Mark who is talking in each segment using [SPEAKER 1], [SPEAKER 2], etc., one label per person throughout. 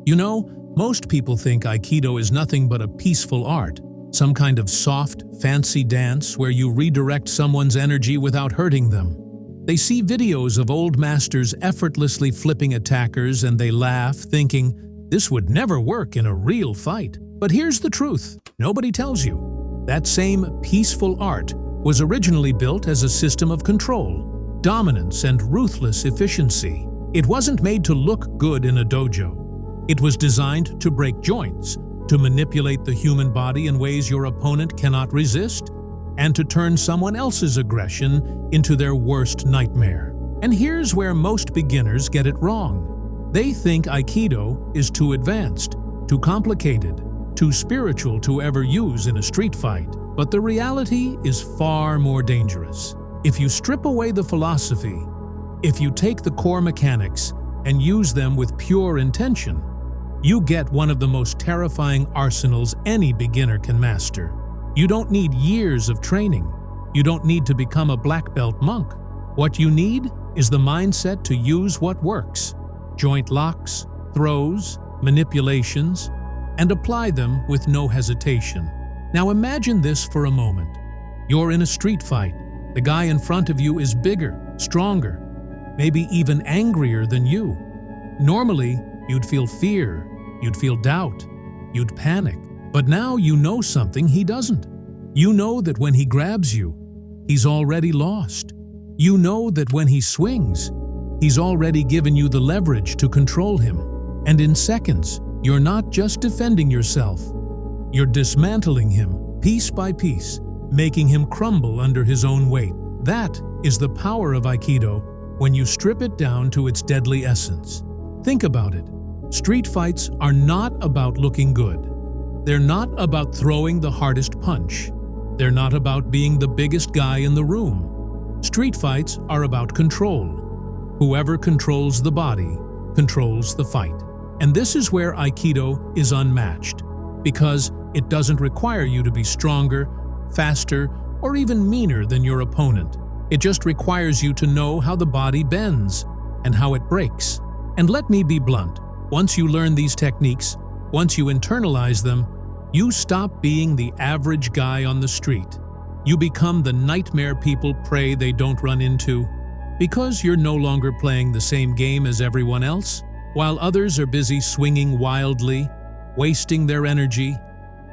[SPEAKER 1] You know, most people think Aikido is nothing but a peaceful art, some kind of soft, fancy dance where you redirect someone's energy without hurting them. They see videos of old masters effortlessly flipping attackers and they laugh, thinking, this would never work in a real fight. But here's the truth, nobody tells you. That same peaceful art was originally built as a system of control, dominance, and ruthless efficiency. It wasn't made to look good in a dojo. It was designed to break joints, to manipulate the human body in ways your opponent cannot resist, and to turn someone else's aggression into their worst nightmare. And here's where most beginners get it wrong. They think Aikido is too advanced, too complicated, too spiritual to ever use in a street fight. But the reality is far more dangerous. If you strip away the philosophy, if you take the core mechanics and use them with pure intention, you get one of the most terrifying arsenals any beginner can master. You don't need years of training. You don't need to become a black belt monk. What you need is the mindset to use what works. Joint locks, throws, manipulations, and apply them with no hesitation. Now imagine this for a moment. You're in a street fight. The guy in front of you is bigger, stronger, maybe even angrier than you. Normally, you'd feel fear, you'd feel doubt, you'd panic. But now you know something he doesn't. You know that when he grabs you, he's already lost. You know that when he swings, he's already given you the leverage to control him. And in seconds, you're not just defending yourself. You're dismantling him piece by piece, making him crumble under his own weight. That is the power of Aikido when you strip it down to its deadly essence. Think about it. Street fights are not about looking good. They're not about throwing the hardest punch. They're not about being the biggest guy in the room. Street fights are about control. Whoever controls the body controls the fight. And this is where Aikido is unmatched, because it doesn't require you to be stronger, faster, or even meaner than your opponent. It just requires you to know how the body bends and how it breaks. And let me be blunt, once you learn these techniques, once you internalize them, you stop being the average guy on the street. You become the nightmare people pray they don't run into, because you're no longer playing the same game as everyone else. While others are busy swinging wildly, wasting their energy,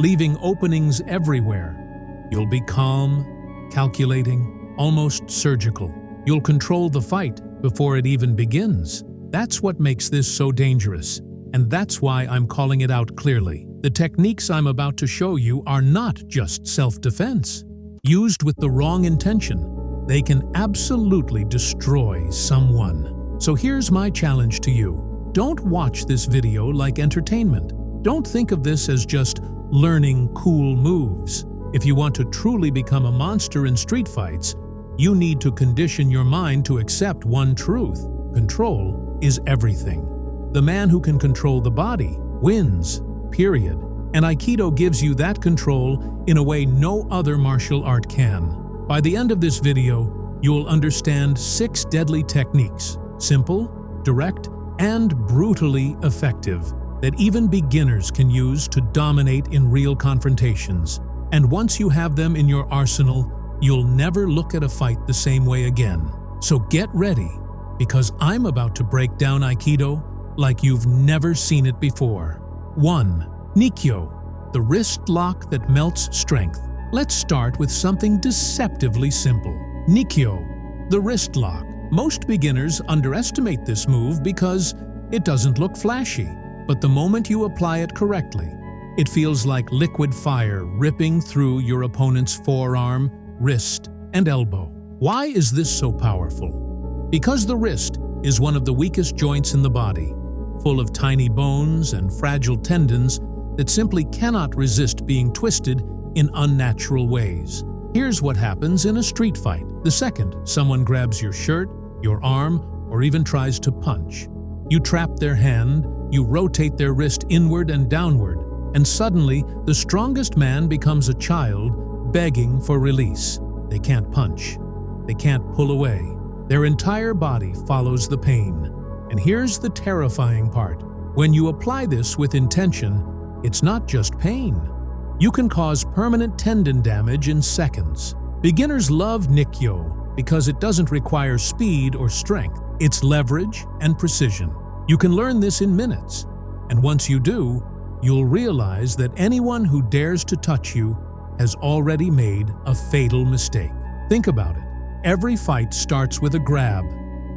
[SPEAKER 1] leaving openings everywhere, you'll be calm, calculating, almost surgical. You'll control the fight before it even begins. That's what makes this so dangerous, and that's why I'm calling it out clearly. The techniques I'm about to show you are not just self-defense. Used with the wrong intention, they can absolutely destroy someone. So here's my challenge to you. Don't watch this video like entertainment. Don't think of this as just learning cool moves. If you want to truly become a monster in street fights, you need to condition your mind to accept one truth: control is everything. The man who can control the body wins, period. And Aikido gives you that control in a way no other martial art can. By the end of this video, you'll understand 6 deadly techniques, simple, direct, and brutally effective, that even beginners can use to dominate in real confrontations. And once you have them in your arsenal, you'll never look at a fight the same way again. So get ready, because I'm about to break down Aikido like you've never seen it before. 1. Nikyo, the wrist lock that melts strength. Let's start with something deceptively simple. Nikyo, the wrist lock. Most beginners underestimate this move because it doesn't look flashy, but the moment you apply it correctly, it feels like liquid fire ripping through your opponent's forearm, wrist, and elbow. Why is this so powerful? Because the wrist is one of the weakest joints in the body, full of tiny bones and fragile tendons that simply cannot resist being twisted in unnatural ways. Here's what happens in a street fight. The second someone grabs your shirt, your arm, or even tries to punch, you trap their hand, you rotate their wrist inward and downward, and suddenly the strongest man becomes a child begging for release. They can't punch. They can't pull away. Their entire body follows the pain. And here's the terrifying part. When you apply this with intention, it's not just pain. You can cause permanent tendon damage in seconds. Beginners love Nikyo because it doesn't require speed or strength. It's leverage and precision. You can learn this in minutes, and once you do, you'll realize that anyone who dares to touch you has already made a fatal mistake. Think about it. Every fight starts with a grab,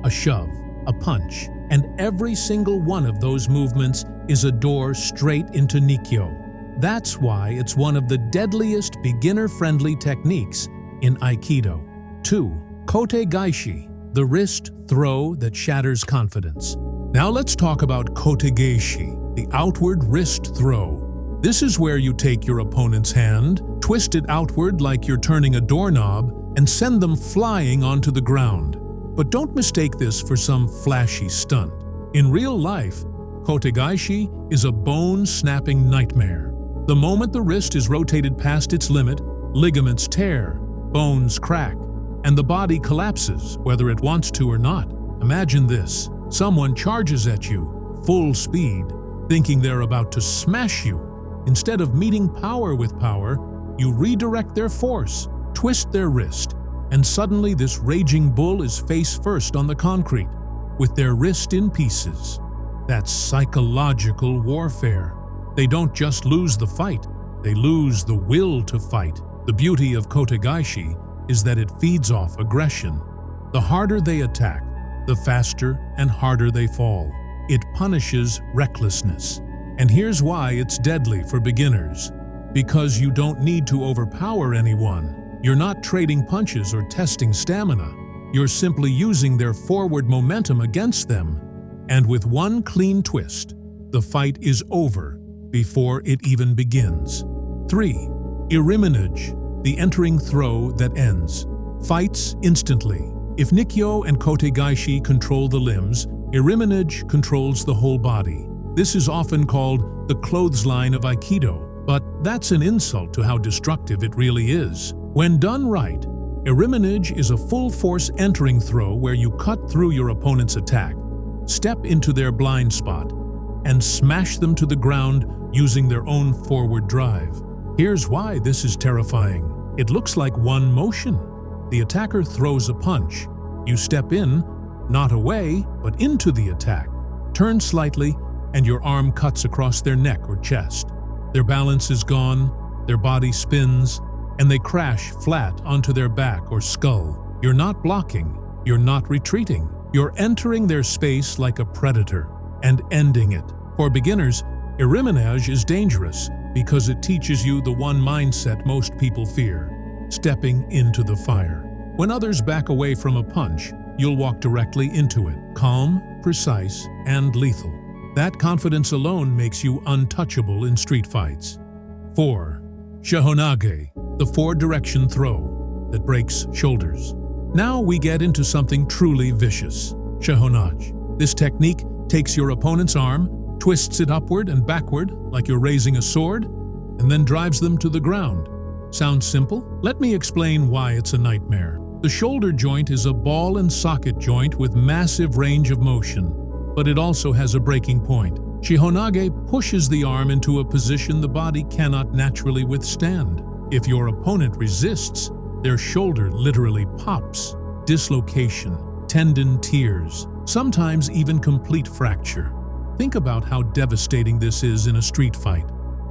[SPEAKER 1] a shove, a punch, and every single one of those movements is a door straight into Nikyo. That's why it's one of the deadliest beginner-friendly techniques in Aikido. 2. Kote gaeshi, the wrist throw that shatters confidence. Now let's talk about Kote gaeshi, the outward wrist throw. This is where you take your opponent's hand, twist it outward like you're turning a doorknob, and send them flying onto the ground. But don't mistake this for some flashy stunt. In real life, Kote gaeshi is a bone-snapping nightmare. The moment the wrist is rotated past its limit, ligaments tear, bones crack, and the body collapses, whether it wants to or not. Imagine this. Someone charges at you, full speed, thinking they're about to smash you. Instead of meeting power with power, you redirect their force, twist their wrist, and suddenly this raging bull is face first on the concrete, with their wrist in pieces. That's psychological warfare. They don't just lose the fight, they lose the will to fight. The beauty of Kote gaeshi is that it feeds off aggression. The harder they attack, the faster and harder they fall. It punishes recklessness. And here's why it's deadly for beginners. Because you don't need to overpower anyone. You're not trading punches or testing stamina. You're simply using their forward momentum against them. And with one clean twist, the fight is over before it even begins. 3. Iriminage, the entering throw that ends. Fights instantly. If Nikyo and Kote gaeshi control the limbs, Iriminage controls the whole body. This is often called the clothesline of Aikido, but that's an insult to how destructive it really is. When done right, Iriminage is a full-force entering throw where you cut through your opponent's attack, step into their blind spot, and smash them to the ground using their own forward drive. Here's why this is terrifying. It looks like one motion. The attacker throws a punch. You step in, not away, but into the attack. Turn slightly, and your arm cuts across their neck or chest. Their balance is gone, their body spins, and they crash flat onto their back or skull. You're not blocking, you're not retreating. You're entering their space like a predator and ending it. For beginners, Iriminage is dangerous because it teaches you the one mindset most people fear: stepping into the fire. When others back away from a punch, you'll walk directly into it, calm, precise, and lethal. That confidence alone makes you untouchable in street fights. 4. Shihonage, the four-direction throw that breaks shoulders. Now we get into something truly vicious. Shihonage. This technique takes your opponent's arm, twists it upward and backward like you're raising a sword, and then drives them to the ground. Sounds simple? Let me explain why it's a nightmare. The shoulder joint is a ball and socket joint with massive range of motion, but it also has a breaking point. Shihonage pushes the arm into a position the body cannot naturally withstand. If your opponent resists, their shoulder literally pops. Dislocation, tendon tears, sometimes even complete fracture. Think about how devastating this is in a street fight.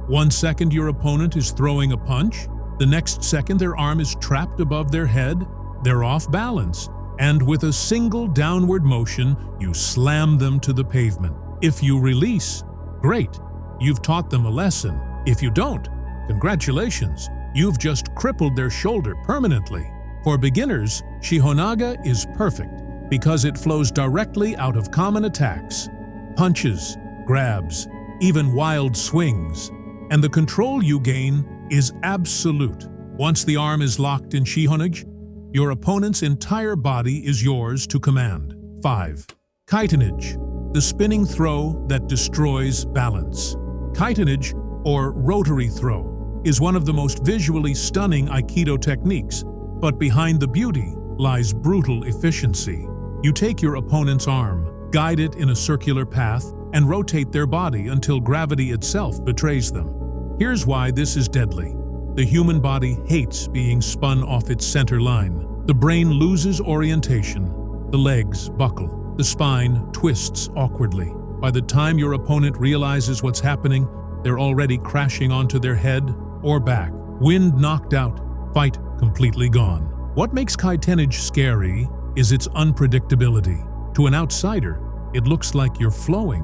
[SPEAKER 1] 1 second your opponent is throwing a punch, the next second their arm is trapped above their head, they're off balance, and with a single downward motion, you slam them to the pavement. If you release, great, you've taught them a lesson. If you don't, congratulations, you've just crippled their shoulder permanently. For beginners, Shihonage is perfect because it flows directly out of common attacks. Punches, grabs, even wild swings. And the control you gain is absolute. Once the arm is locked in Shihonage, your opponent's entire body is yours to command. 5. Kaitennage, the spinning throw that destroys balance. Kaitennage, or rotary throw, is one of the most visually stunning Aikido techniques, but behind the beauty lies brutal efficiency. You take your opponent's arm, guide it in a circular path, and rotate their body until gravity itself betrays them. Here's why this is deadly. The human body hates being spun off its center line. The brain loses orientation. The legs buckle. The spine twists awkwardly. By the time your opponent realizes what's happening, they're already crashing onto their head or back. Wind knocked out, fight completely gone. What makes Kaitennage scary is its unpredictability. To an outsider, it looks like you're flowing,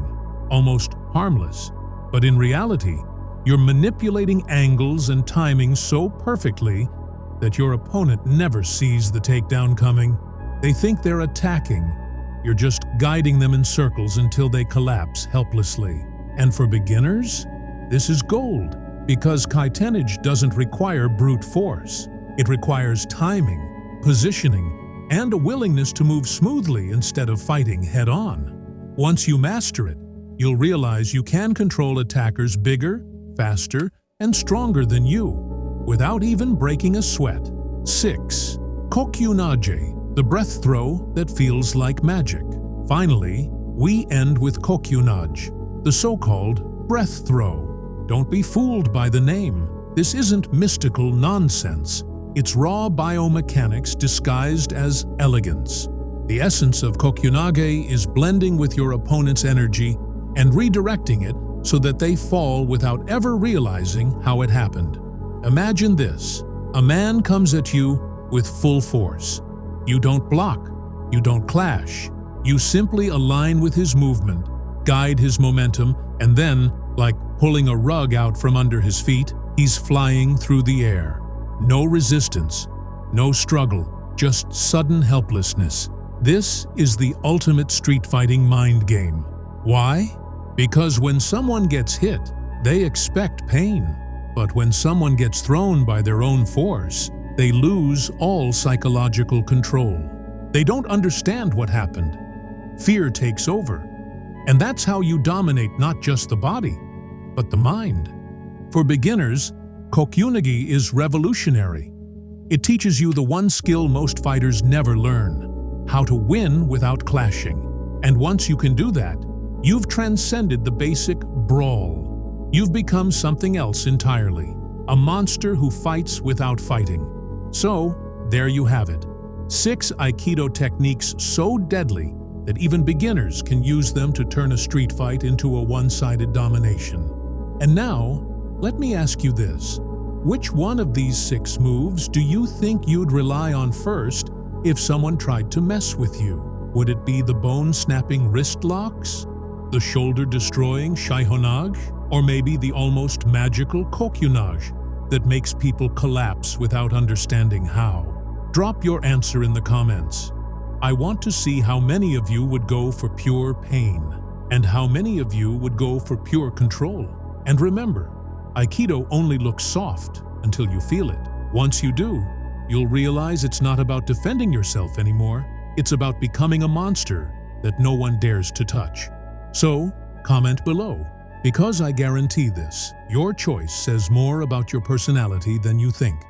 [SPEAKER 1] almost harmless. But in reality, you're manipulating angles and timing so perfectly that your opponent never sees the takedown coming. They think they're attacking. You're just guiding them in circles until they collapse helplessly. And for beginners, this is gold, because Kaitennage doesn't require brute force. It requires timing, positioning, and a willingness to move smoothly instead of fighting head-on. Once you master it, you'll realize you can control attackers bigger, faster, and stronger than you, without even breaking a sweat. 6. Kokyunage, the breath throw that feels like magic. Finally, we end with Kokyunage, the so-called breath throw. Don't be fooled by the name. This isn't mystical nonsense. It's raw biomechanics disguised as elegance. The essence of Kokyunage is blending with your opponent's energy and redirecting it so that they fall without ever realizing how it happened. Imagine this. A man comes at you with full force. You don't block. You don't clash. You simply align with his movement, guide his momentum, and then, like pulling a rug out from under his feet, he's flying through the air. No resistance, no struggle, just sudden helplessness. This is the ultimate street fighting mind game. Why? Because when someone gets hit, they expect pain. But when someone gets thrown by their own force, they lose all psychological control. They don't understand what happened. Fear takes over. And that's how you dominate not just the body, but the mind. For beginners, Kokyunage is revolutionary. It teaches you the one skill most fighters never learn: how to win without clashing. And once you can do that, you've transcended the basic brawl. You've become something else entirely, a monster who fights without fighting. So, there you have it. 6 Aikido techniques so deadly that even beginners can use them to turn a street fight into a one-sided domination. And now, let me ask you this. Which one of these 6 moves do you think you'd rely on first if someone tried to mess with you? Would it be the bone-snapping wrist locks? The shoulder-destroying Shihonage? Or maybe the almost magical Kokyunage that makes people collapse without understanding how? Drop your answer in the comments. I want to see how many of you would go for pure pain, and how many of you would go for pure control. And remember, Aikido only looks soft until you feel it. Once you do, you'll realize it's not about defending yourself anymore. It's about becoming a monster that no one dares to touch. So, comment below, because I guarantee this, your choice says more about your personality than you think.